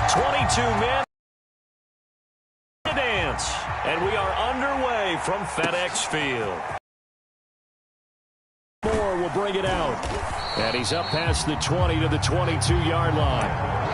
22 men to dance, and we are underway from FedEx Field. Moore will bring it out, and he's up past the 20 to the 22-yard line.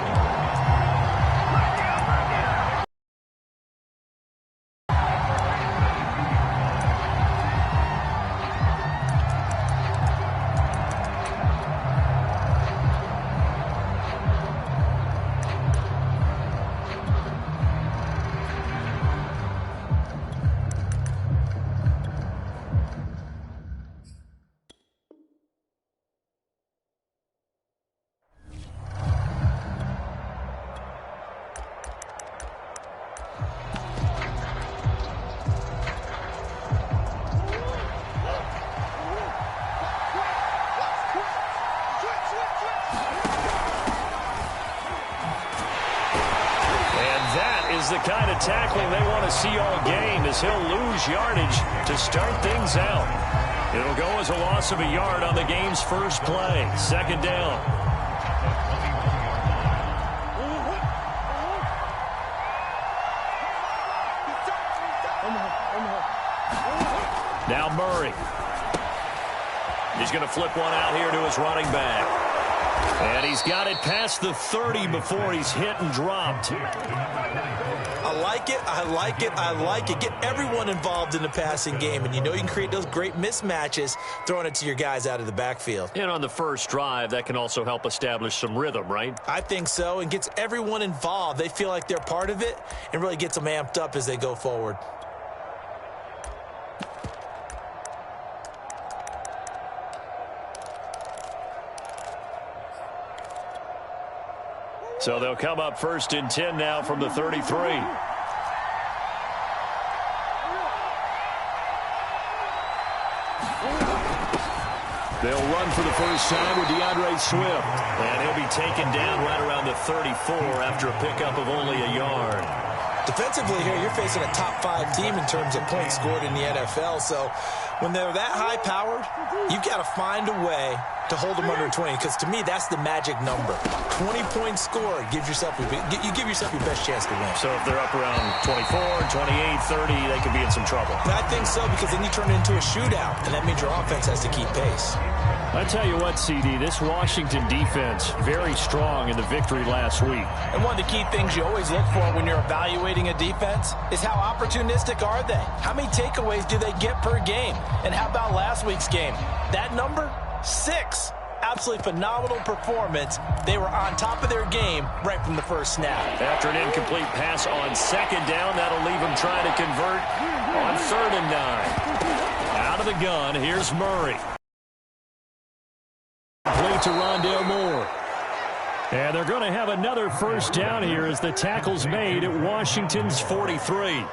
The kind of tackling they want to see all game, as he'll lose yardage to start things out. It'll go as a loss of a yard on the game's first play. Second down. Now Murray. He's going to flip one out here to his running back. And he's got it past the 30 before he's hit and dropped. I like it, I like it, I like it. Get everyone involved in the passing game, and you know you can create those great mismatches throwing it to your guys out of the backfield. And on the first drive, that can also help establish some rhythm, right? I think so, and gets everyone involved. They feel like they're part of it and really gets them amped up as they go forward. So they'll come up first and 10 now from the 33. They'll run for the first time with DeAndre Swift. And he'll be taken down right around the 34 after a pickup of only a yard. Defensively here, you're facing a top-5 team in terms of points scored in the NFL. So when they're that high-powered, you've got to find a way to hold them under 20, because to me, that's the magic number. 20 points scored gives yourself you give yourself your best chance to win. So if they're up around 24, 28, 30, they could be in some trouble. And I think so, because then you turn it into a shootout, and that means your offense has to keep pace. I tell you what, CD, this Washington defense, very strong in the victory last week. And one of the key things you always look for when you're evaluating a defense is how opportunistic are they? How many takeaways do they get per game? And how about last week's game? That number? 6. Absolutely phenomenal performance. They were on top of their game right from the first snap. After an incomplete pass on second down, that'll leave them trying to convert on 3rd and 9. Out of the gun, here's Murray. Play to Rondale Moore. And they're going to have another first down here as the tackle's made at Washington's 43.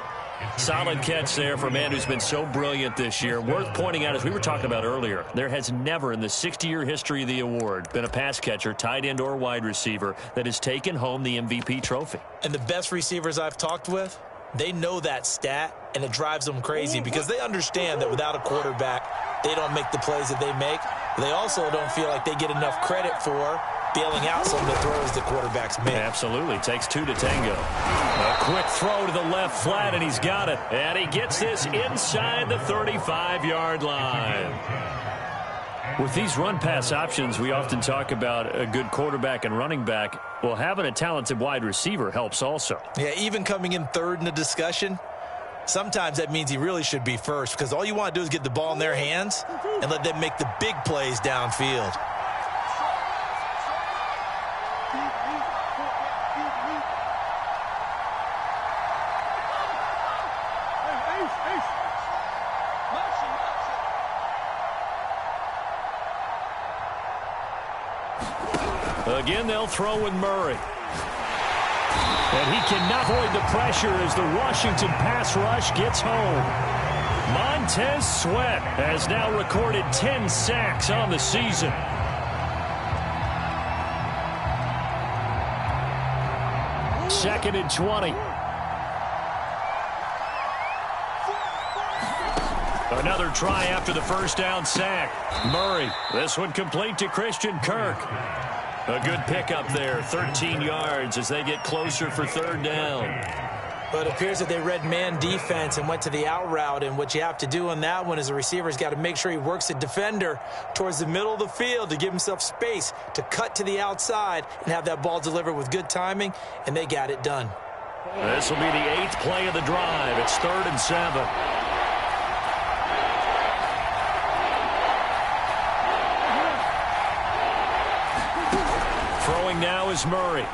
Solid catch there for a man who's been so brilliant this year. Worth pointing out, as we were talking about earlier, there has never in the 60-year history of the award been a pass catcher, tight end, or wide receiver that has taken home the MVP trophy. And the best receivers I've talked with, they know that stat, and it drives them crazy because they understand that without a quarterback, they don't make the plays that they make. They also don't feel like they get enough credit for bailing out some of the throws the quarterbacks make. Absolutely. Takes 2 to tango. A quick throw to the left flat, and he's got it. And he gets this inside the 35-yard line. With these run-pass options, we often talk about a good quarterback and running back. Well, having a talented wide receiver helps also. Yeah, even coming in 3rd in the discussion, sometimes that means he really should be first, because all you want to do is get the ball in their hands and let them make the big plays downfield. Again, they'll throw with Murray. And he cannot avoid the pressure as the Washington pass rush gets home. Montez Sweat has now recorded 10 sacks on the season. Second and 20. Another try after the first down sack. Murray, this one complete to Christian Kirk. A good pickup there, 13 yards as they get closer for third down. But it appears that they read man defense and went to the out route, and what you have to do on that one is the receiver's got to make sure he works the defender towards the middle of the field to give himself space to cut to the outside and have that ball delivered with good timing, and they got it done. This will be the 8th play of the drive. It's 3rd and 7. Throwing now is Murray.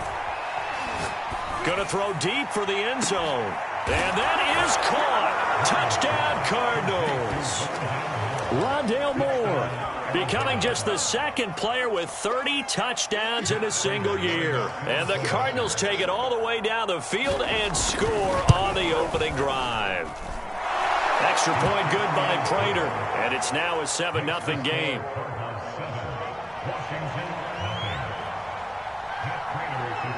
Going to throw deep for the end zone. And that is caught. Touchdown, Cardinals. Rondale Moore becoming just the 2nd player with 30 touchdowns in a single year. And the Cardinals take it all the way down the field and score on the opening drive. Extra point good by Prater. And it's now a 7-0 game.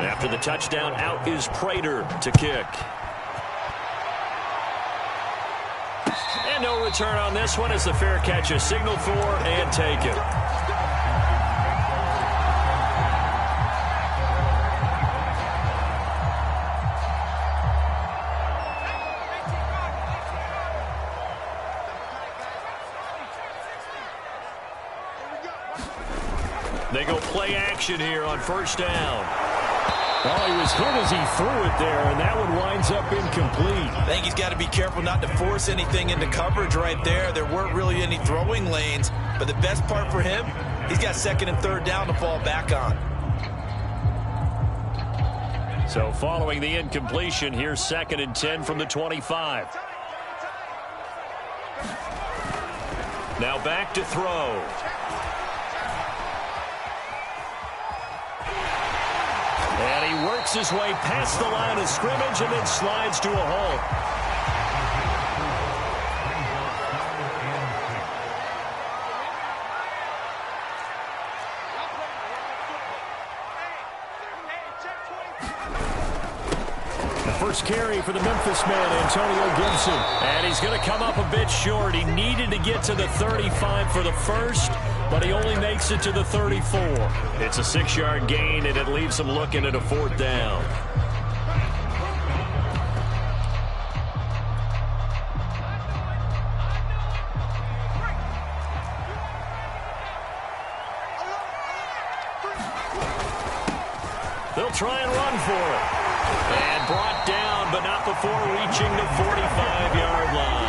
After the touchdown, out is Prater to kick. And no return on this one as the fair catch is signaled for and taken. They go play action here on 1st down. Oh, he was hit as he threw it there, and that one winds up incomplete. I think he's got to be careful not to force anything into coverage right there. There weren't really any throwing lanes, but the best part for him, he's got 2nd and 3rd down to fall back on. So following the incompletion, here's 2nd and 10 from the 25. Now back to throw. And he works his way past the line of scrimmage and then slides to a halt. The first carry for the Memphis man, Antonio Gibson. And he's going to come up a bit short. He needed to get to the 35 for the first, but he only makes it to the 34. It's a 6-yard gain, and it leaves him looking at a 4th down. They'll try and run for it. And brought down, but not before reaching the 45-yard line.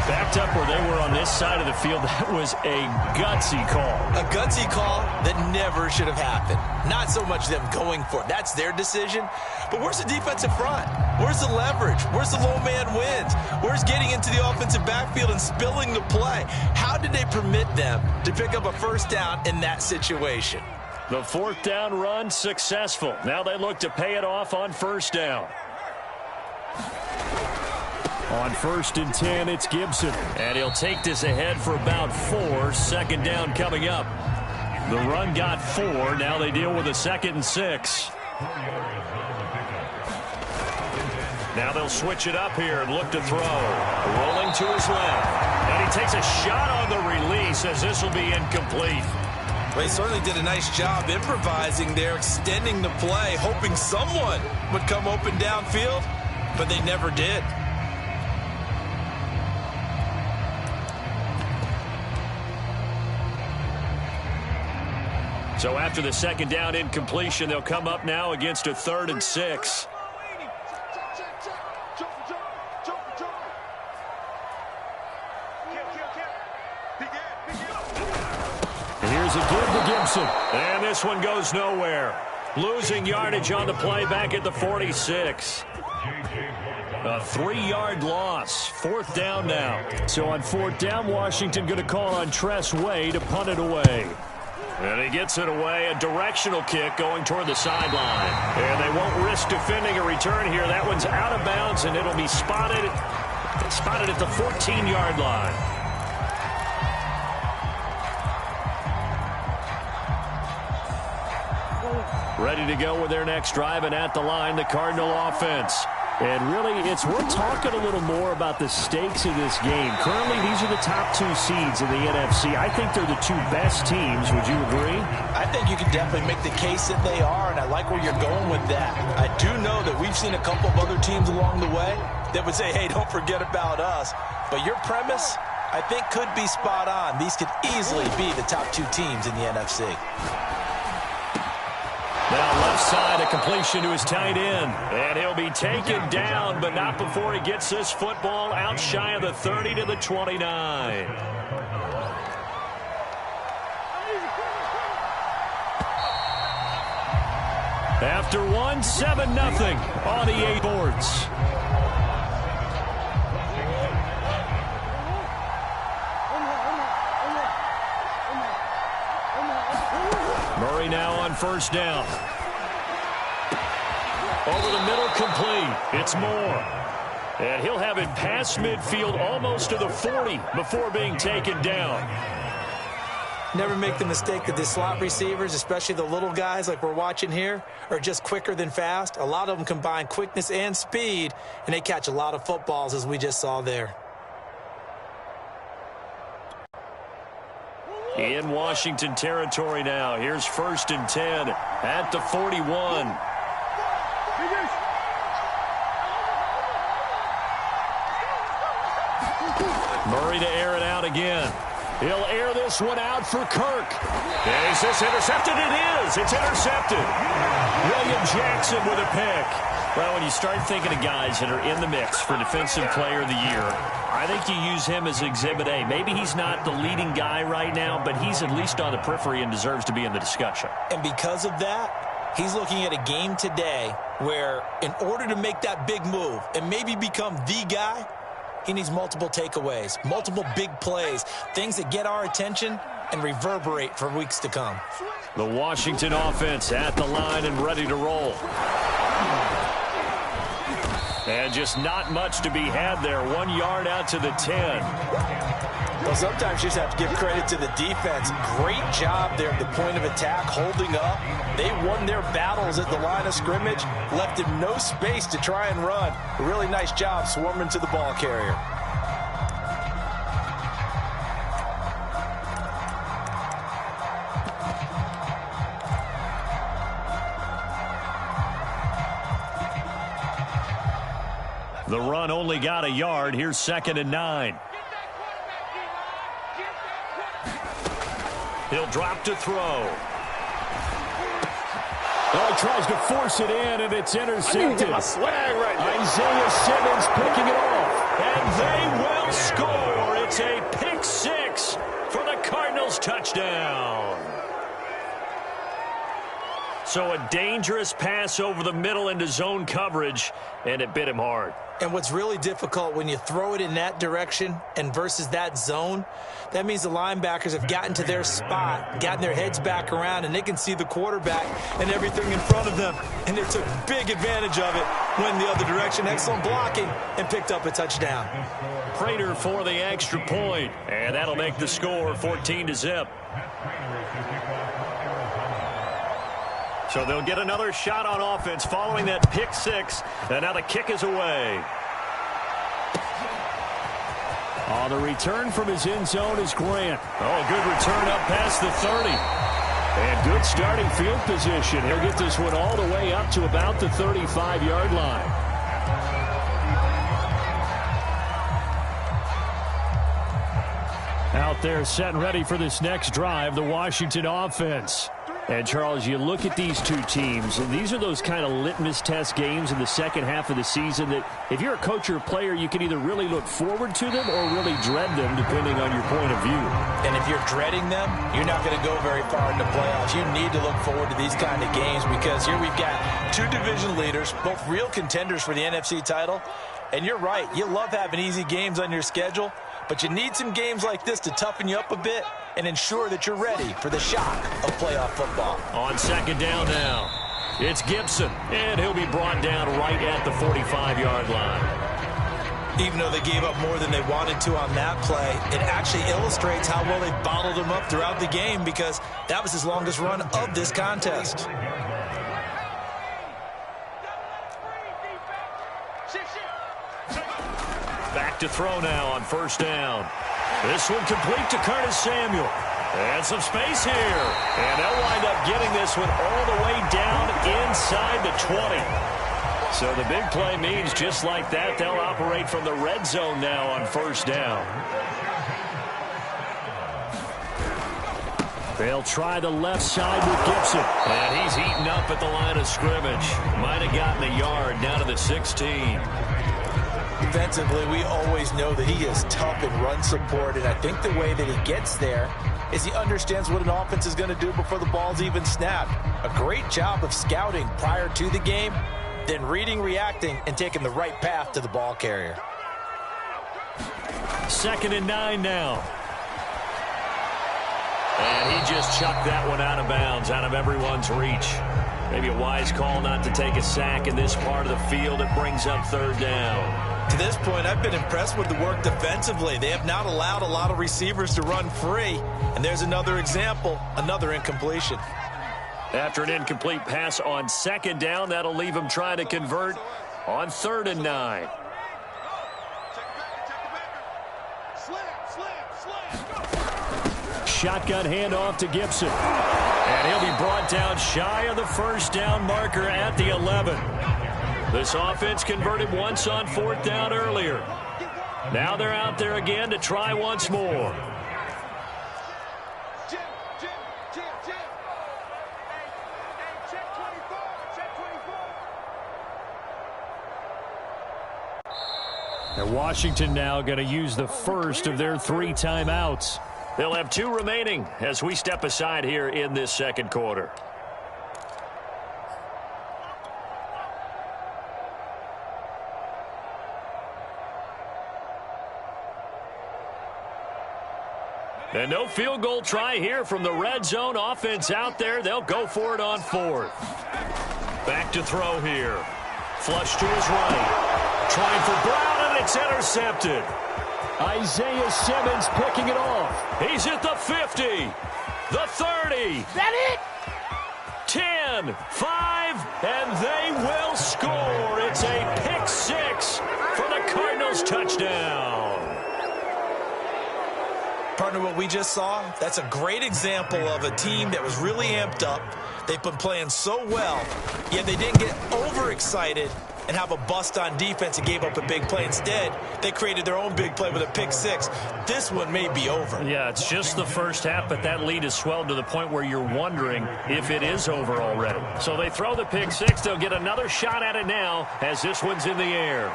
Backed up where they were on this side of the field. That was a gutsy call. A gutsy call that never should have happened. Not so much them going for it. That's their decision. But where's the defensive front? Where's the leverage? Where's the low man wins? Where's getting into the offensive backfield and spilling the play? How did they permit them to pick up a 1st down in that situation? The 4th down run successful. Now they look to pay it off on 1st down. On 1st and 10, it's Gibson. And he'll take this ahead for about 4. 2nd down coming up. The run got 4. Now they deal with a 2nd and 6. Now they'll switch it up here and look to throw. Rolling to his left. And he takes a shot on the release as this will be incomplete. Well, he certainly did a nice job improvising there, extending the play, hoping someone would come open downfield, but they never did. So after the 2nd down incompletion, they'll come up now against a 3rd and 6. And here's a give to Gibson. And this one goes nowhere. Losing yardage on the play back at the 46. A 3-yard loss. 4th down now. So on 4th down, Washington going to call on Tress Way to punt it away. And he gets it away. A directional kick going toward the sideline. And they won't risk defending a return here. That one's out of bounds, and it'll be spotted at the 14-yard line. Ready to go with their next drive, and at the line, the Cardinal offense. And really, it's worth talking a little more about the stakes of this game. Currently, these are the top 2 seeds in the NFC. I think they're the 2 best teams. Would you agree? I think you can definitely make the case that they are, and I like where you're going with that. I do know that we've seen a couple of other teams along the way that would say, hey, don't forget about us. But your premise, I think, could be spot on. These could easily be the top 2 teams in the NFC. Now left side, a completion to his tight end. And he'll be taken down, but not before he gets this football out shy of the 30 to the 29. After 1, 7-0 on the 8 boards. Murray now on first down. Over the middle, complete. It's Moore. And he'll have it past midfield almost to the 40 before being taken down. Never make the mistake that the slot receivers, especially the little guys like we're watching here, are just quicker than fast. A lot of them combine quickness and speed, and they catch a lot of footballs, as we just saw there. In Washington territory now. Here's 1st and 10 at the 41. Murray to air it out again. He'll air this one out for Kirk. Is this intercepted? It is. It's intercepted. William Jackson with a pick. Well, when you start thinking of guys that are in the mix for Defensive Player of the Year, I think you use him as Exhibit A. Maybe he's not the leading guy right now, but he's at least on the periphery and deserves to be in the discussion. And because of that, he's looking at a game today where in order to make that big move and maybe become the guy, he needs multiple takeaways, multiple big plays, things that get our attention and reverberate for weeks to come. The Washington offense at the line and ready to roll. And just not much to be had there. 1 yard out to the 10. Well, sometimes you just have to give credit to the defense. Great job there at the point of attack, holding up. They won their battles at the line of scrimmage, left him no space to try and run. A really nice job swarming to the ball carrier. The run only got a yard. Here's 2nd and 9. He'll drop to throw. Oh, he tries to force it in, and it's intercepted. I need to get my swag right now. Isaiah Simmons picking it off, and they will score. It's a pick 6 for the Cardinals touchdown. So a dangerous pass over the middle into zone coverage, and it bit him hard. And what's really difficult when you throw it in that direction and versus that zone, that means the linebackers have gotten to their spot, gotten their heads back around, and they can see the quarterback and everything in front of them. And they took big advantage of it, went the other direction, excellent blocking, and picked up a touchdown. Prater for the extra point, and that'll make the score 14-0. So they'll get another shot on offense following that pick 6. And now the kick is away. On the return from his end zone is Grant. Oh, good return up past the 30. And good starting field position. He'll get this one all the way up to about the 35-yard line. Out there set and ready for this next drive, the Washington offense. And, Charles, you look at these two teams, and these are those kind of litmus test games in the second half of the season that if you're a coach or a player, you can either really look forward to them or really dread them, depending on your point of view. And if you're dreading them, you're not going to go very far in the playoffs. You need to look forward to these kind of games because here we've got two division leaders, both real contenders for the NFC title. And you're right, you love having easy games on your schedule, but you need some games like this to toughen you up a bit and ensure that you're ready for the shock of playoff football. On second down now, it's Gibson, and he'll be brought down right at the 45-yard line. Even though they gave up more than they wanted to on that play, it actually illustrates how well they bottled him up throughout the game because that was his longest run of this contest. Back to throw now on first down. This one complete to Curtis Samuel. And some space here. And they'll wind up getting this one all the way down inside the 20. So the big play means just like that, they'll operate from the red zone now on first down. They'll try the left side with Gibson. And he's eaten up at the line of scrimmage. Might have gotten a yard down to the 16. Defensively, we always know that he is tough in run support, and I think the way that he gets there is he understands what an offense is going to do before the ball's even snapped. A great job of scouting prior to the game, then reading, reacting, and taking the right path to the ball carrier. 2nd and 9 now. And he just chucked that one out of bounds, out of everyone's reach. Maybe a wise call not to take a sack in this part of the field. It brings up 3rd down. To this point, I've been impressed with the work defensively. They have not allowed a lot of receivers to run free. And there's another example, another incompletion. After an incomplete pass on 2nd down, that'll leave him trying to convert on 3rd and 9. Shotgun handoff to Gibson. And he'll be brought down shy of the 1st down marker at the 11. This offense converted once on 4th down earlier. Now they're out there again to try once more. And Washington now going to use the first of their 3 timeouts. They'll have 2 remaining as we step aside here in this 2nd quarter. And no field goal try here from the red zone. Offense out there. They'll go for it on 4th. Back to throw here. Flush to his right. Trying for Brown, and it's intercepted. Isaiah Simmons picking it off. He's at the 50, the 30. That it? 10, 5, and they will score. It's a pick 6 for the Cardinals touchdown. Partner, what we just saw, that's a great example of a team that was really amped up. They've been playing so well, yet they didn't get overexcited and have a bust on defense and gave up a big play. Instead, they created their own big play with a pick 6. This one may be over. Yeah, it's just the first half, but that lead has swelled to the point where you're wondering if it is over already. So they throw the pick 6. They'll get another shot at it now as this one's in the air.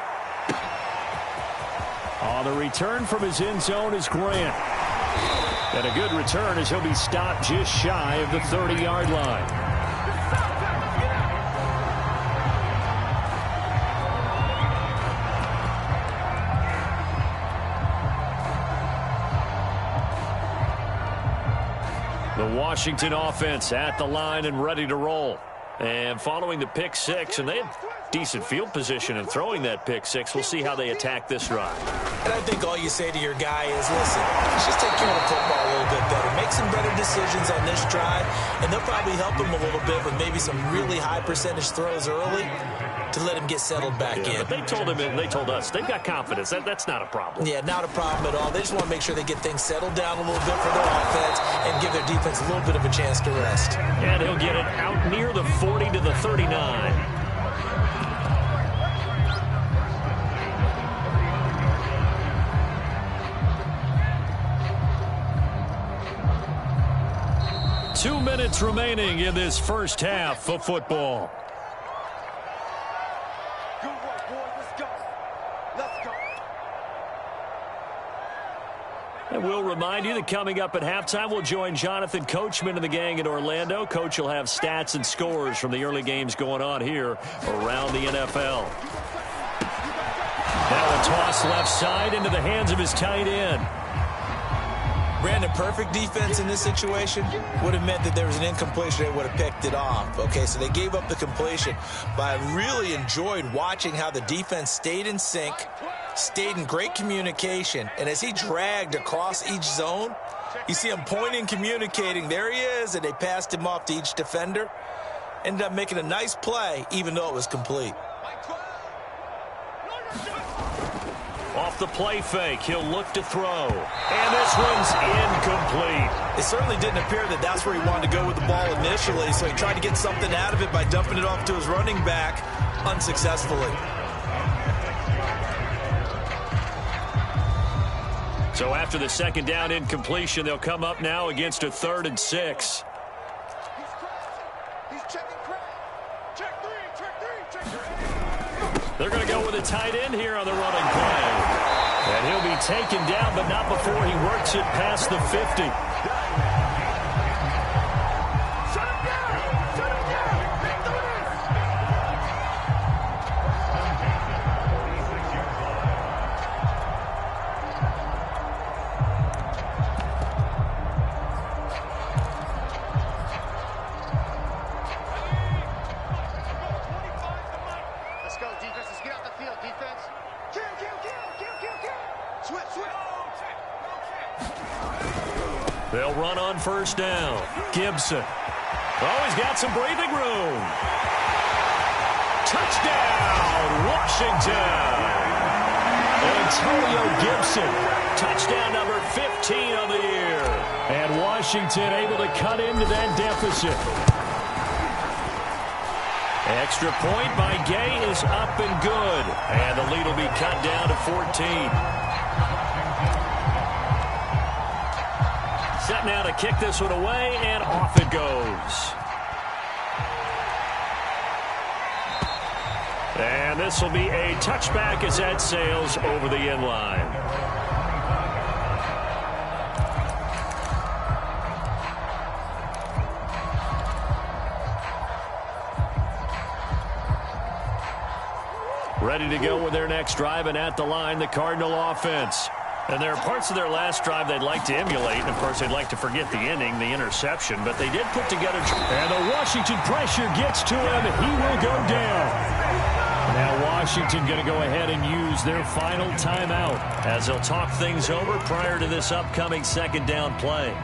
On the return from his end zone is Grant. And a good return as he'll be stopped just shy of the 30-yard line. The Washington offense at the line and ready to roll. And following the pick 6, and they had decent field position in throwing that pick 6. We'll see how they attack this drive. And I think all you say to your guy is, listen, let's just take care of the football a little bit better. Make some better decisions on this drive, and they'll probably help him a little bit with maybe some really high percentage throws early to let him get settled back in. But they told him, and they told us, they've got confidence. That's not a problem. Yeah, not a problem at all. They just want to make sure they get things settled down a little bit for their offense and give their defense a little bit of a chance to rest. And he'll get it out near the 40 to the 39. Two minutes remaining in this first half of football. Good work, boys. Let's go. Let's go. And we'll remind you that coming up at halftime, we'll join Jonathan Coachman and the gang in Orlando. Coach will have stats and scores from the early games going on here around the NFL. Now a toss left side into the hands of his tight end. Brandon, perfect defense in this situation would have meant that there was an incompletion. They would have picked it off. Okay, so they gave up the completion. But I really enjoyed watching how the defense stayed in sync, stayed in great communication. And as he dragged across each zone, you see him pointing, communicating. There he is, and they passed him off to each defender. Ended up making a nice play, even though it was complete. Off the play fake. He'll look to throw. And this one's incomplete. It certainly didn't appear that that's where he wanted to go with the ball initially, so he tried to get something out of it by dumping it off to his running back unsuccessfully. So after the second down incompletion, they'll come up now against a 3rd and 6. They're going to go with a tight end here on the running play. And he'll be taken down, but not before he works it past the 50. They'll run on first down. Gibson. Oh, he's got some breathing room. Touchdown, Washington. Antonio Gibson. Touchdown number 15 on the year. And Washington able to cut into that deficit. Extra point by Gay is up and good. And the lead will be cut down to 14. Set now to kick this one away, and off it goes. And this will be a touchback as that sails over the end line. Ready to go with their next drive, and at the line, the Cardinal offense. And there are parts of their last drive they'd like to emulate. And, of course, they'd like to forget the ending, the interception. But they did put together. And the Washington pressure gets to him. He will go down. Now Washington going to go ahead and use their final timeout as they'll talk things over prior to this upcoming second down play.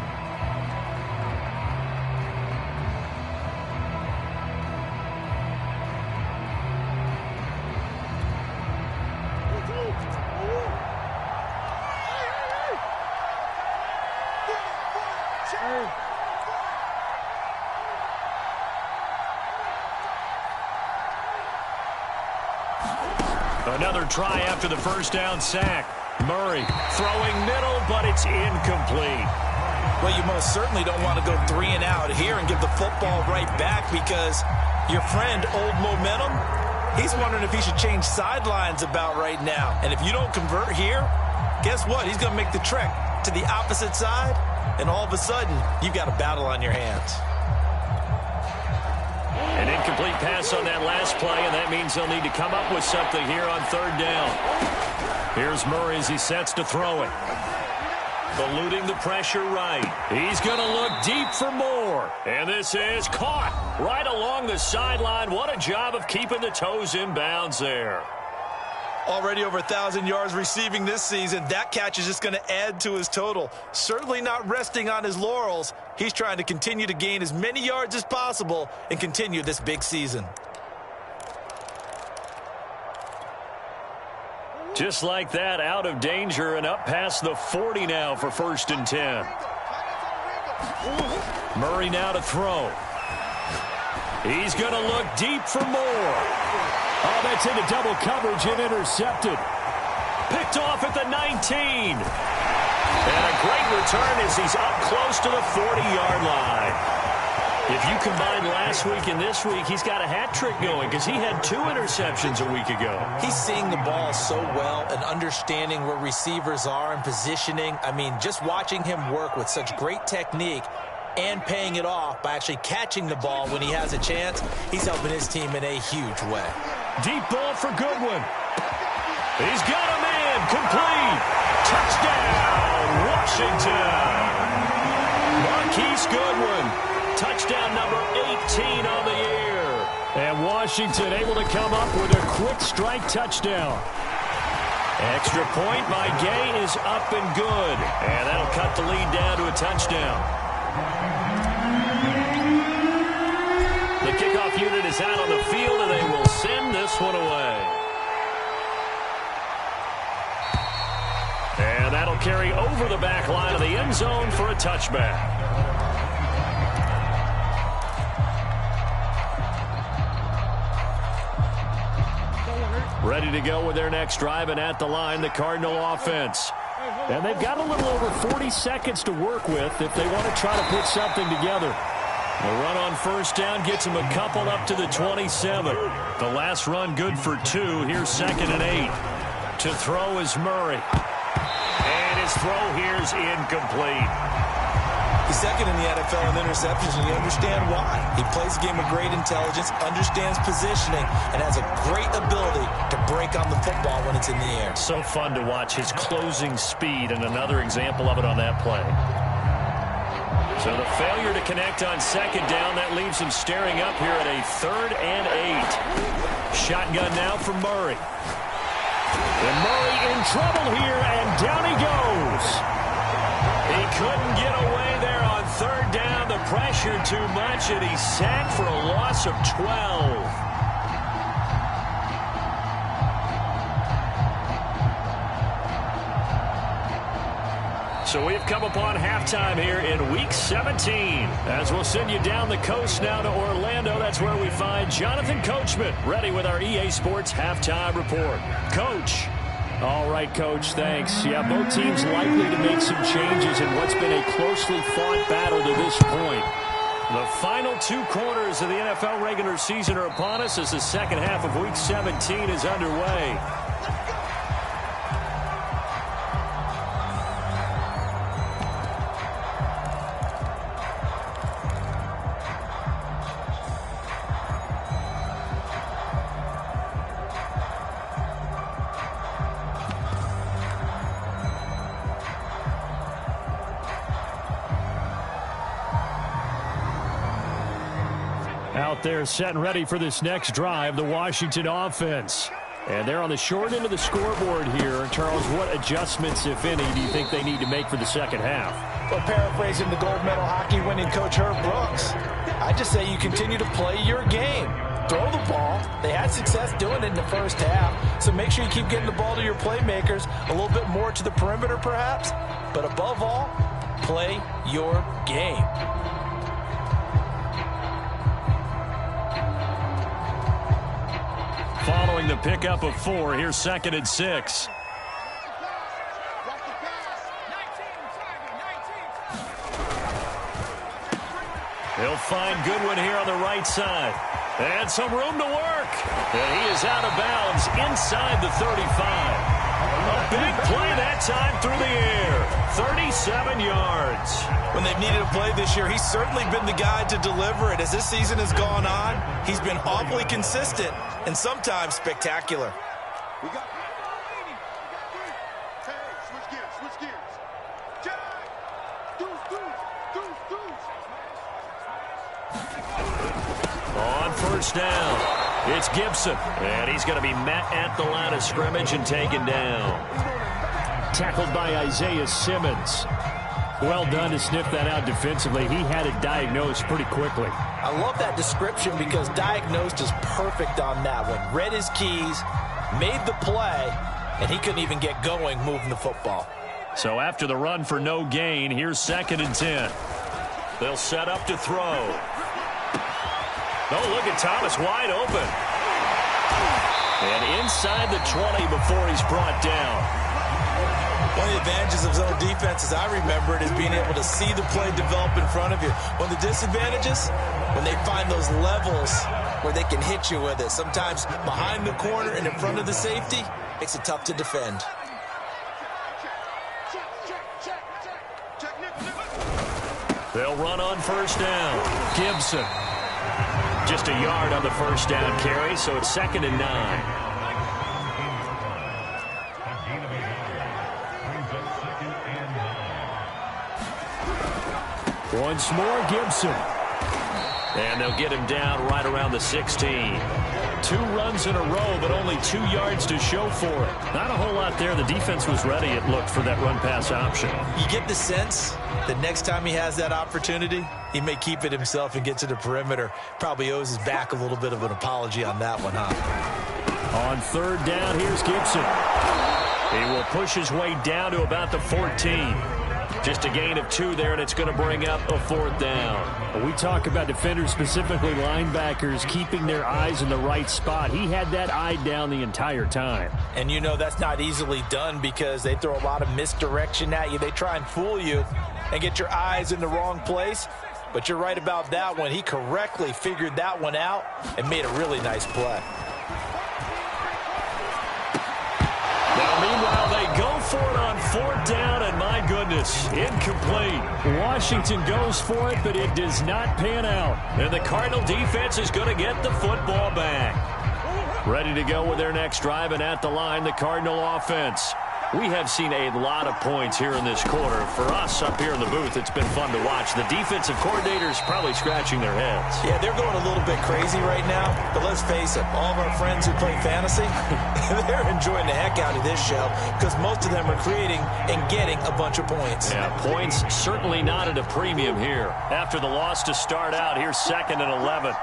Another try after the first down sack. Murray throwing middle, but it's incomplete. Well, you most certainly don't want to go 3 and out here and give the football right back, because your friend, Old Momentum, he's wondering if he should change sidelines about right now. And if you don't convert here, guess what? He's going to make the trek to the opposite side, and all of a sudden, you've got a battle on your hands. An incomplete pass on that last play, and that means they'll need to come up with something here on third down. Here's Murray as he sets to throw it. Eluding the pressure right. He's going to look deep for more. And this is caught right along the sideline. What a job of keeping the toes in bounds there. Already over 1,000 yards receiving this season. That catch is just going to add to his total. Certainly not resting on his laurels. He's trying to continue to gain as many yards as possible and continue this big season. Just like that, out of danger and up past the 40 now for 1st and 10. Murray now to throw. He's going to look deep for more. Oh, that's into double coverage and intercepted. Picked off at the 19. And a great return as he's up close to the 40-yard line. If you combine last week and this week, he's got a hat trick going because he had 2 interceptions a week ago. He's seeing the ball so well and understanding where receivers are and positioning. I mean, just watching him work with such great technique and paying it off by actually catching the ball when he has a chance, he's helping his team in a huge way. Deep ball for Goodwin. He's got a man. Complete. Touchdown, Washington. Marquise Goodwin. Touchdown number 18 on the year. And Washington able to come up with a quick strike touchdown. Extra point by Gay is up and good. And that'll cut the lead down to a touchdown. The kickoff unit is out on the field, and they will send this one away. He'll carry over the back line of the end zone for a touchback. Ready to go with their next drive, and at the line, the Cardinal offense. And they've got a little over 40 seconds to work with if they want to try to put something together. The run on first down gets them a couple up to the 27. The last run good for 2. Here's 2nd and 8. To throw is Murray. And his throw here's incomplete. He's second in the NFL in interceptions, and you understand why. He plays a game of great intelligence, understands positioning, and has a great ability to break on the football when it's in the air. So fun to watch his closing speed, and another example of it on that play. So the failure to connect on 2nd down, that leaves him staring up here at a 3rd and 8. Shotgun now from Murray. And Murray in trouble here, and down he goes. He couldn't get away there on 3rd down. The pressure too much, and he's sacked for a loss of 12. So we've come upon halftime here in Week 17. As we'll send you down the coast now to Orlando, that's where we find Jonathan Coachman, ready with our EA Sports Halftime Report. Coach. All right, Coach, thanks. Yeah, both teams likely to make some changes in what's been a closely fought battle to this point. The final 2 quarters of the NFL regular season are upon us as the second half of Week 17 is underway. Out there set and ready for this next drive, the Washington offense. And they're on the short end of the scoreboard here. Charles, what adjustments, if any, do you think they need to make for the second half? Well, paraphrasing the gold medal hockey winning coach Herb Brooks, I just say you continue to play your game. Throw the ball. They had success doing it in the first half, so make sure you keep getting the ball to your playmakers, a little bit more to the perimeter perhaps, but above all, play your game. Following the pickup of 4, here's 2nd and 6. He'll find Goodwin here on the right side. And some room to work. And he is out of bounds inside the 35. A big play that time through the air. 37 yards. When they've needed a play this year, he's certainly been the guy to deliver it. As this season has gone on, he's been awfully consistent and sometimes spectacular. We got hey, switch gears. Jack! Deuce. On first down, it's Gibson. And he's going to be met at the line of scrimmage and taken down. Tackled by Isaiah Simmons. Well done to sniff that out defensively. He had it diagnosed pretty quickly. I love that description because diagnosed is perfect on that one. Read his keys, made the play, and he couldn't even get going moving the football. So after the run for no gain, here's 2nd and 10. They'll set up to throw. Oh, look at Thomas wide open. And inside the 20 before he's brought down. One of the advantages of zone defense, as I remember it, is being able to see the play develop in front of you. One of the disadvantages, when they find those levels where they can hit you with it. Sometimes behind the corner and in front of the safety, makes it tough to defend. They'll run on first down. Gibson. Just a yard on the first down carry, so it's 2nd and 9. Once more, Gibson. And they'll get him down right around the 16. 2 runs in a row, but only 2 yards to show for it. Not a whole lot there. The defense was ready, it looked, for that run-pass option. You get the sense that next time he has that opportunity, he may keep it himself and get to the perimeter. Probably owes his back a little bit of an apology on that one, huh? On 3rd down, here's Gibson. He will push his way down to about the 14. Just a gain of 2 there, and it's going to bring up a 4th down. When we talk about defenders, specifically linebackers, keeping their eyes in the right spot. He had that eye down the entire time. And you know that's not easily done because they throw a lot of misdirection at you. They try and fool you and get your eyes in the wrong place. But you're right about that one. He correctly figured that one out and made a really nice play. Now, meanwhile, they go for it on 4th down, and my goodness, incomplete. Washington goes for it, but it does not pan out. And the Cardinal defense is going to get the football back. Ready to go with their next drive, and at the line, the Cardinal offense. We have seen a lot of points here in this quarter. For us up here in the booth, it's been fun to watch. The defensive coordinators probably scratching their heads. Yeah, they're going a little bit crazy right now. But let's face it, all of our friends who play fantasy, they're enjoying the heck out of this show because most of them are creating and getting a bunch of points. Yeah, points certainly not at a premium here. After the loss to start out, here's 2nd and 11.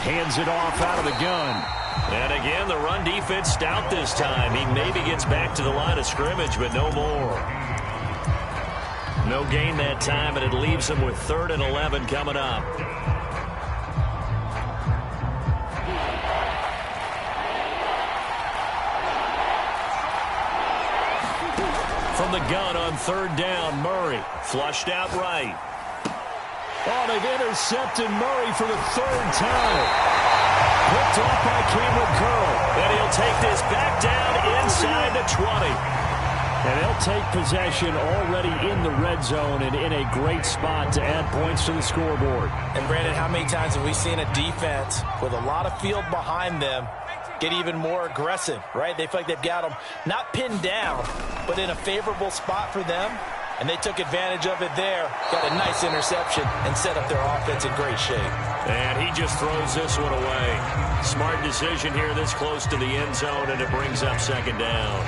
Hands it off out of the gun. And again, the run defense stout this time. He maybe gets back to the line of scrimmage, but no more. No gain that time, and it leaves him with 3rd and 11 coming up. From the gun on 3rd down, Murray flushed out right. Oh, they've intercepted Murray for the 3rd time. Picked off by Cameron Curl. And he'll take this back down inside the 20. And they'll take possession already in the red zone and in a great spot to add points to the scoreboard. And, Brandon, how many times have we seen a defense with a lot of field behind them get even more aggressive, right? They feel like they've got them not pinned down, but in a favorable spot for them. And they took advantage of it there, got a nice interception, and set up their offense in great shape. And he just throws this one away. Smart decision here this close to the end zone, and it brings up 2nd down.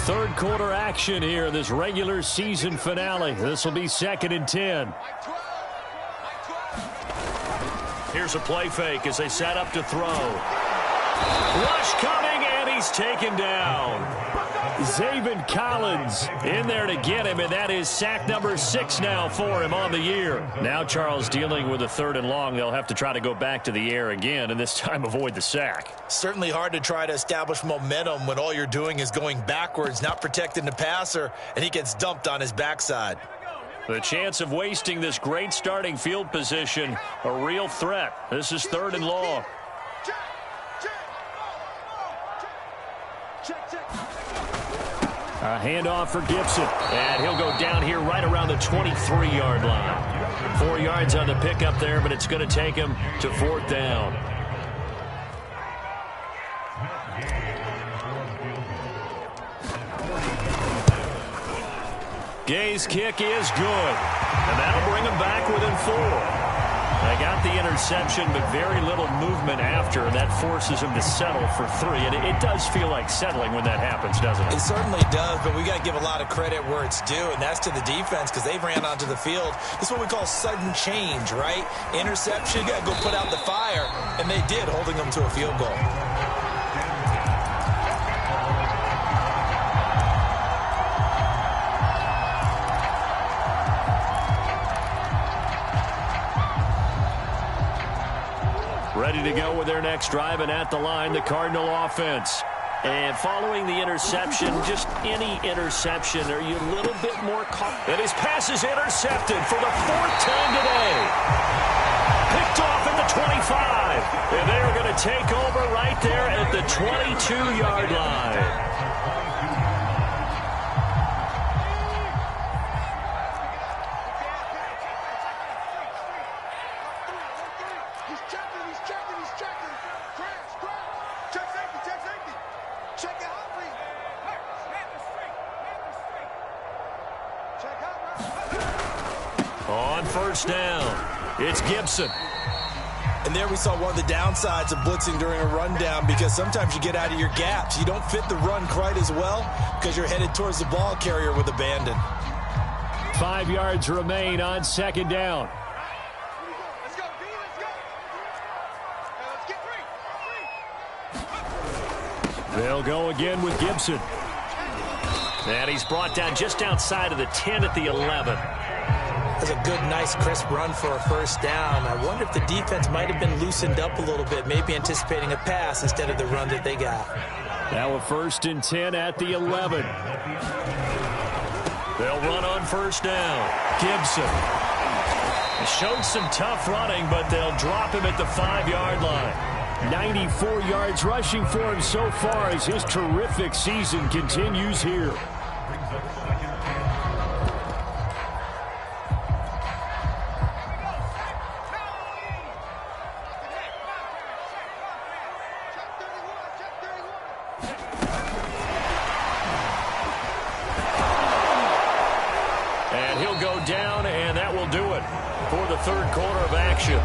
3rd quarter action here, this regular season finale. This will be 2nd and 10. Here's a play fake as they set up to throw. Rush coming, and he's taken down. Zaven Collins in there to get him, and that is sack number 6 now for him on the year. Now Charles dealing with a 3rd and long. They'll have to try to go back to the air again, and this time avoid the sack. Certainly hard to try to establish momentum when all you're doing is going backwards, not protecting the passer, and he gets dumped on his backside. The chance of wasting this great starting field position, a real threat. This is 3rd and long. A handoff for Gibson. And he'll go down here right around the 23-yard line. 4 yards on the pickup there, but it's going to take him to 4th down. Gay's kick is good. And that'll bring him back within 4. They got the interception, but very little movement after, and that forces him to settle for 3. And it does feel like settling when that happens, doesn't it? It certainly does, but we got to give a lot of credit where it's due, and that's to the defense because they ran onto the field. This is what we call sudden change, right? Interception, you got to go put out the fire, and they did, holding them to a field goal. Ready to go with their next drive, and at the line, the Cardinal offense. And following the interception, just any interception, are you a little bit more confident? And his pass is intercepted for the 4th time today. Picked off at the 25. And they are going to take over right there at the 22-yard line. On 1st down, it's Gibson. And there we saw one of the downsides of blitzing during a rundown because sometimes you get out of your gaps. You don't fit the run quite as well because you're headed towards the ball carrier with abandon. 5 yards remain on second down. Let's go, B, let's go. Now let's get three. They'll go again with Gibson. And he's brought down just outside of the 10 at the 11. That's a good, nice, crisp run for a first down. I wonder if the defense might have been loosened up a little bit, maybe anticipating a pass instead of the run that they got. Now a 1st and 10 at the 11. They'll run on first down. Gibson. He showed some tough running, but they'll drop him at the 5-yard line. 94 yards rushing for him so far as his terrific season continues here. And he'll go down, and that will do it for the third quarter of action.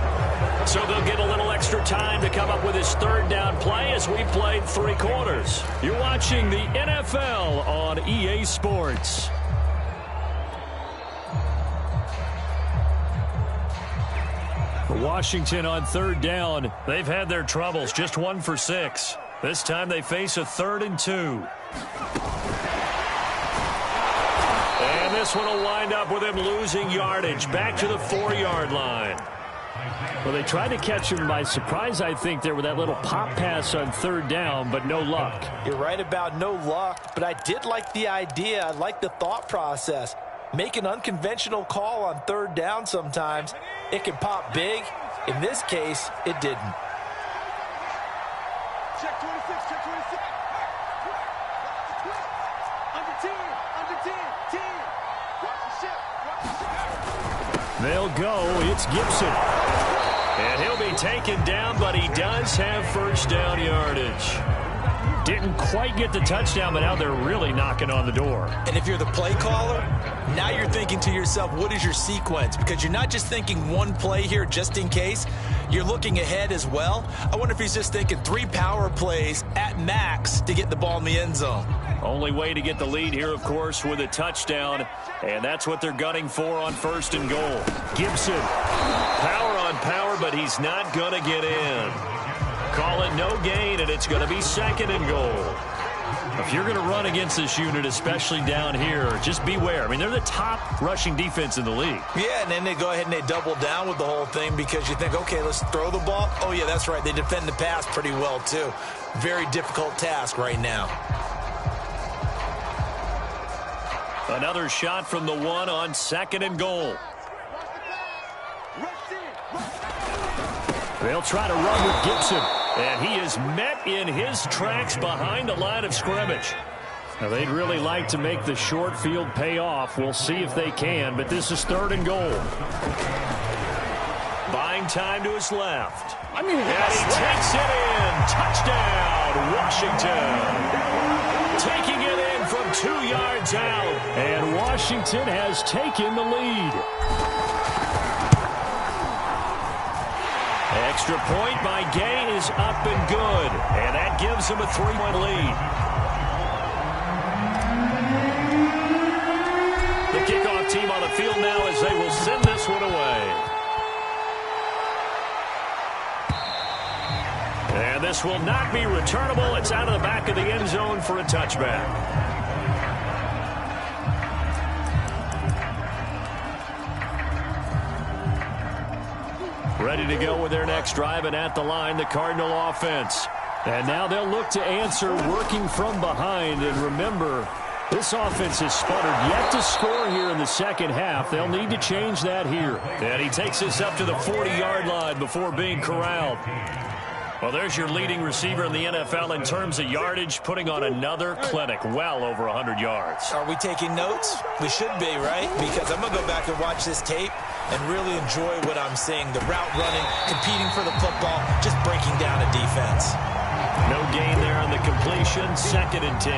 So they'll get a little extra time to come up with his third down play as we played 3 quarters. You're watching the NFL on EA Sports. For Washington on third down, they've had their troubles, just 1 for 6. This time they face a 3rd and 2. And this one will wind up with him losing yardage back to the 4-yard line. Well, they tried to catch him by surprise, I think, there with that little pop pass on third down, but no luck. You're right about no luck, but I did like the idea. I like the thought process. Make an unconventional call on third down sometimes. It can pop big. In this case, it didn't. Check 26, check 26. Under 10, under 10, 10. Watch the ship, watch the ship. They'll go. It's Gibson. And he'll be taken down, but he does have first down yardage. Didn't quite get the touchdown, but now they're really knocking on the door. And if you're the play caller, now you're thinking to yourself, what is your sequence? Because you're not just thinking one play here just in case. You're looking ahead as well. I wonder if he's just thinking 3 power plays at max to get the ball in the end zone. Only way to get the lead here, of course, with a touchdown. And that's what they're gunning for on 1st and goal. Gibson. Power on power, but he's not going to get in. Call it no gain, and it's going to be 2nd and goal. If you're going to run against this unit, especially down here, just beware. I mean, they're the top rushing defense in the league. Yeah, and then they go ahead and they double down with the whole thing because you think, okay, let's throw the ball. Oh, yeah, that's right. They defend the pass pretty well, too. Very difficult task right now. Another shot from the 1 on 2nd and goal. They'll try to run with Gibson. And he is met in his tracks behind the line of scrimmage. Now, they'd really like to make the short field pay off. We'll see if they can, but this is 3rd and goal. Buying time to his left. And he takes it in. Touchdown, Washington. Taking it in from 2 yards out. And Washington has taken the lead. Extra point by Gay is up and good. And that gives him a 3-point lead. The kickoff team on the field now as they will send this one away. And this will not be returnable. It's out of the back of the end zone for a touchback. Ready to go with their next drive, and at the line, the Cardinal offense. And now they'll look to answer working from behind. And remember, this offense has sputtered yet to score here in the second half. They'll need to change that here. And he takes this up to the 40-yard line before being corralled. Well, there's your leading receiver in the NFL in terms of yardage, putting on another clinic, well over 100 yards. Are we taking notes? We should be, right? Because I'm going to go back and watch this tape and really enjoy what I'm seeing. The route running, competing for the football, just breaking down a defense. No gain there on the completion, 2nd and 10.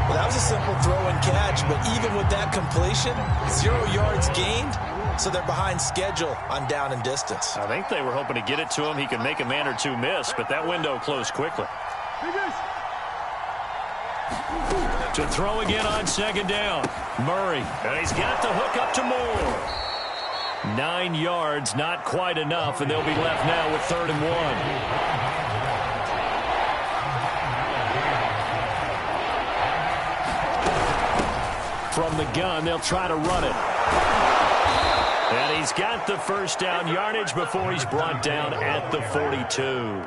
Well, that was a simple throw and catch, but even with that completion, 0 yards gained. So they're behind schedule on down and distance. I think they were hoping to get it to him. He could make a man or two miss, but that window closed quickly. To throw again on second down. Murray. And he's got the hook up to Moore. 9 yards, not quite enough, and they'll be left now with 3rd and 1. From the gun, they'll try to run it. And he's got the first down yardage before he's brought down at the 42.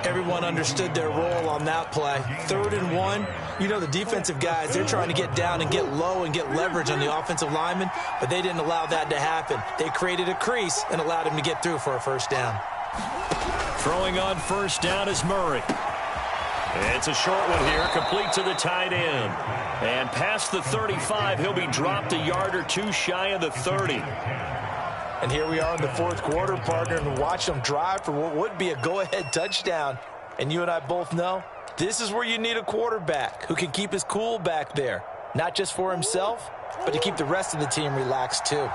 Everyone understood their role on that play. 3rd and 1. You know the defensive guys, they're trying to get down and get low and get leverage on the offensive lineman, but they didn't allow that to happen. They created a crease and allowed him to get through for a first down. Throwing on first down is Murray. It's a short one here, complete to the tight end. And past the 35, he'll be dropped a yard or two shy of the 30. And here we are in the 4th quarter, partner, and watch them drive for what would be a go-ahead touchdown. And you and I both know this is where you need a quarterback who can keep his cool back there, not just for himself, but to keep the rest of the team relaxed too.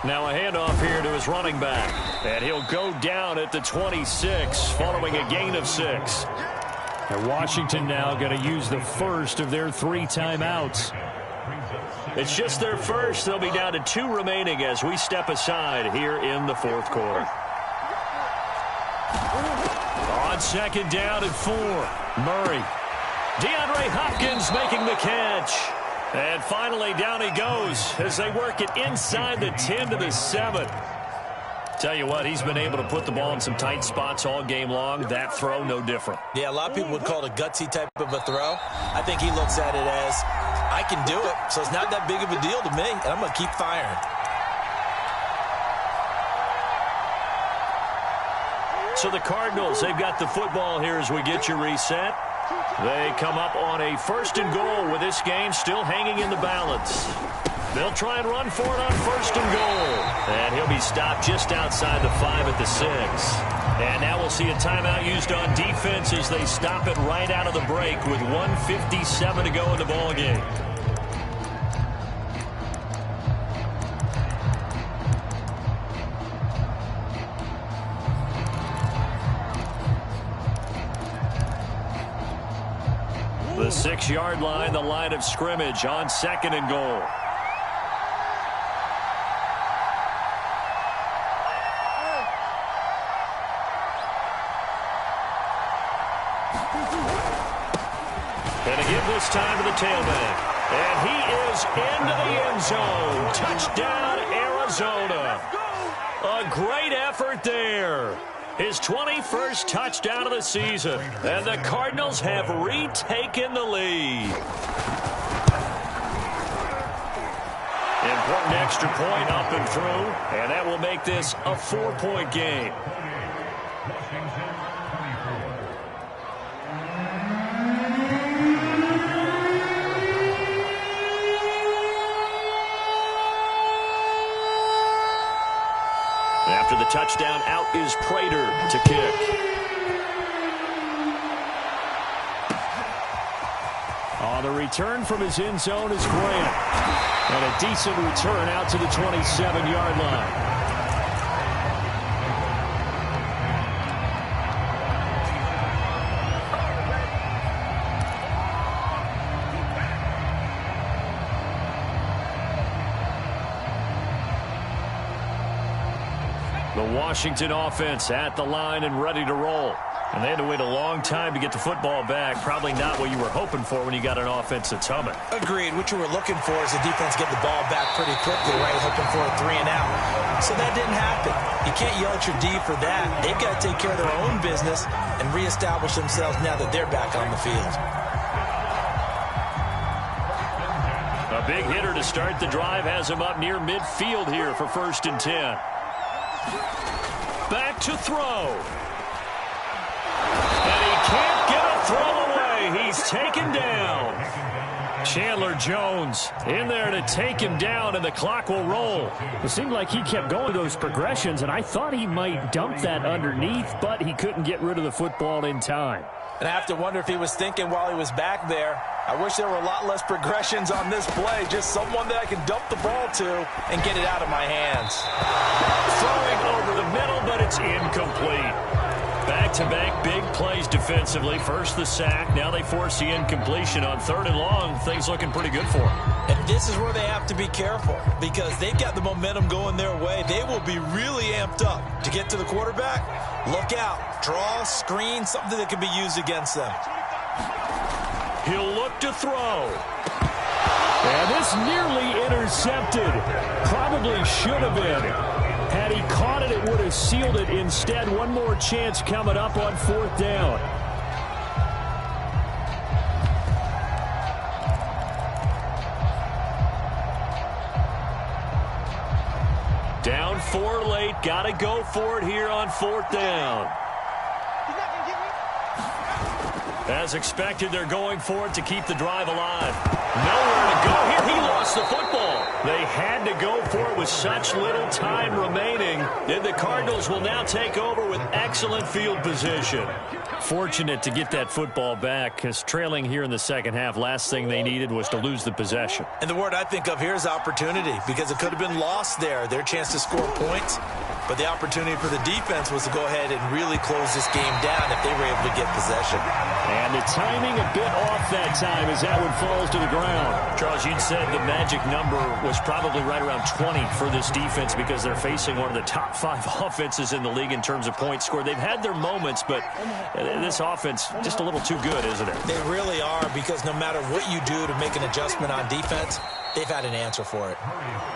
Now a handoff here to his running back. And he'll go down at the 26 following a gain of 6. And Washington now going to use the first of their 3 timeouts. It's just their first. They'll be down to 2 remaining as we step aside here in the 4th quarter. On second down and 4. Murray. DeAndre Hopkins making the catch. And finally down he goes as they work it inside the 10 to the 7. Tell you what, he's been able to put the ball in some tight spots all game long. That throw, no different. Yeah, a lot of people would call it a gutsy type of a throw. I think he looks at it as, I can do it, so it's not that big of a deal to me, and I'm going to keep firing. So the Cardinals, they've got the football here as we get you reset. They come up on a 1st and goal with this game still hanging in the balance. They'll try and run for it on 1st and goal. And he'll be stopped just outside the 5 at the 6. And now we'll see a timeout used on defense as they stop it right out of the break with 1:57 to go in the ballgame. The 6-yard line, the line of scrimmage on 2nd and goal. And again this time to the tailback. And he is into the end zone. Touchdown, Arizona. A great effort there. His 21st touchdown of the season. And the Cardinals have retaken the lead. Important extra point up and through. And that will make this a 4-point game. After the touchdown, out is Prater to kick. On the return from his end zone is Graham. And a decent return out to the 27-yard line. The Washington offense at the line and ready to roll. And they had to wait a long time to get the football back. Probably not what you were hoping for when you got an offense that's humming. Agreed. What you were looking for is the defense get the ball back pretty quickly, right? Hoping for a 3 and out. So that didn't happen. You can't yell at your D for that. They've got to take care of their own business and reestablish themselves now that they're back on the field. A big hitter to start the drive has him up near midfield here for 1st and 10. Back to throw. And he can't get a throw away. He's taken down. Chandler Jones in there to take him down, and the clock will roll. It seemed like he kept going those progressions, and I thought he might dump that underneath, but he couldn't get rid of the football in time. And I have to wonder if he was thinking while he was back there, I wish there were a lot less progressions on this play. Just someone that I can dump the ball to and get it out of my hands. Throwing over the middle, but it's incomplete. Back-to-back big plays defensively. First the sack. Now they force the incompletion on 3rd and long. Things looking pretty good for them. And this is where they have to be careful because they've got the momentum going their way. They will be really amped up to get to the quarterback. Look out. Draw, screen, something that can be used against them. He'll look to throw. And this nearly intercepted. Probably should have been. Had he caught it, it would have sealed it. Instead, one more chance coming up on 4th down. Down 4 late. Got to go for it here on 4th down. As expected, they're going for it to keep the drive alive. Nowhere to go here. He lost the football. They had to go for it with such little time remaining. And the Cardinals will now take over with excellent field position. Fortunate to get that football back because trailing here in the second half, last thing they needed was to lose the possession. And the word I think of here is opportunity because it could have been lost there, their chance to score points. But the opportunity for the defense was to go ahead and really close this game down if they were able to get possession. And the timing a bit off that time as that one falls to the ground. Charles, you'd said the magic number was probably right around 20 for this defense because they're facing one of the top 5 offenses in the league in terms of points scored. They've had their moments, but this offense just a little too good, isn't it? They really are because no matter what you do to make an adjustment on defense, they've had an answer for it.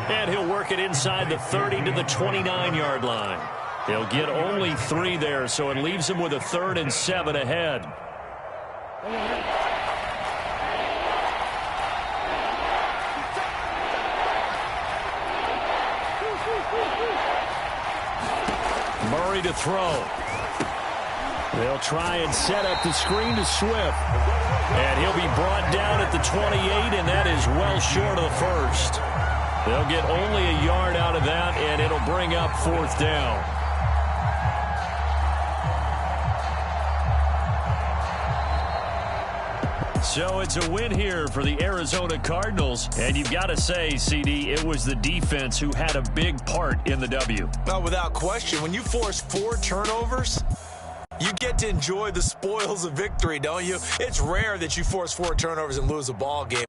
And he'll work it inside the 30 to the 29-yard line. They'll get only 3 there, so it leaves them with a 3rd and 7 ahead. Murray to throw. They'll try and set up the screen to Swift. And he'll be brought down at the 28, and that is well short of the first. They'll get only a yard out of that, and it'll bring up 4th down. So it's a win here for the Arizona Cardinals. And you've got to say, CD, it was the defense who had a big part in the W. Well, without question, when you force 4 turnovers, you get to enjoy the spoils of victory, don't you? It's rare that you force 4 turnovers and lose a ball game.